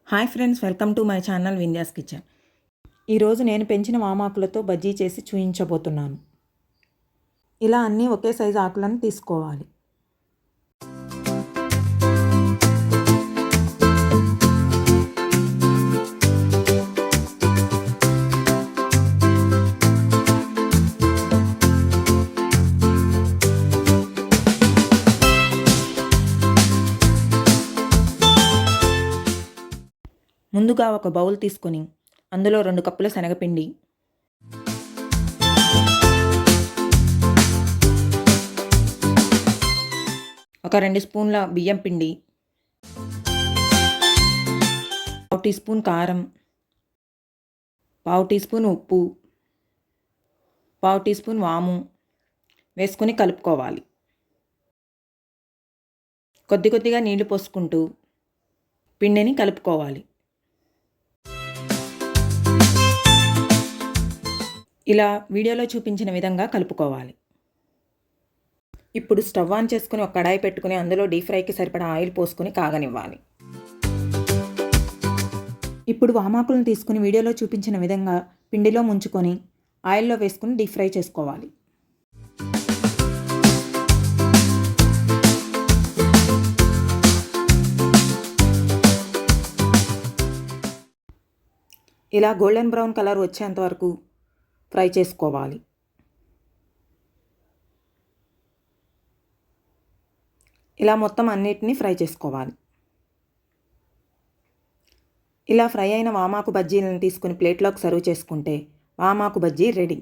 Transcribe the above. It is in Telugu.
Hi friends, welcome to my channel Vindhya's kitchen. ఈరోజు నేను పెంచిన వామాకులతో బజ్జీ చేసి చూపించబోతున్నాను. ఇలా అన్నీ ఒకే సైజు ఆకులను తీసుకోవాలి. ముందుగా ఒక బౌల్ తీసుకొని అందులో 2 కప్పుల శనగపిండి, ఒక 2 స్పూన్ల బియ్యం పిండి, 1 టీ స్పూన్ కారం, 1/2 టీ స్పూన్ ఉప్పు, 1/2 టీ స్పూన్ వాము వేసుకొని కలుపుకోవాలి. కొద్ది కొద్దిగా నీళ్లు పోసుకుంటూ పిండిని కలుపుకోవాలి. ఇలా వీడియోలో చూపించిన విధంగా కలుపుకోవాలి. ఇప్పుడు స్టవ్ ఆన్ చేసుకుని ఒక కడాయి పెట్టుకుని అందులో డీప్ ఫ్రైకి సరిపడా ఆయిల్ పోసుకొని కాగనివ్వాలి. ఇప్పుడు వామాకులను తీసుకుని వీడియోలో చూపించిన విధంగా పిండిలో ముంచుకొని ఆయిల్లో వేసుకుని డీప్ ఫ్రై చేసుకోవాలి. ఇలా గోల్డెన్ బ్రౌన్ కలర్ వచ్చేంత వరకు ఫ్రై చేసుకోవాలి. ఇలా మొత్తం అన్నిటినీ ఫ్రై చేసుకోవాలి. ఇలా ఫ్రై అయిన వామాకు బజ్జీలను తీసుకుని ప్లేట్లోకి సర్వ్ చేసుకుంటే వామాకు బజ్జీ రెడీ.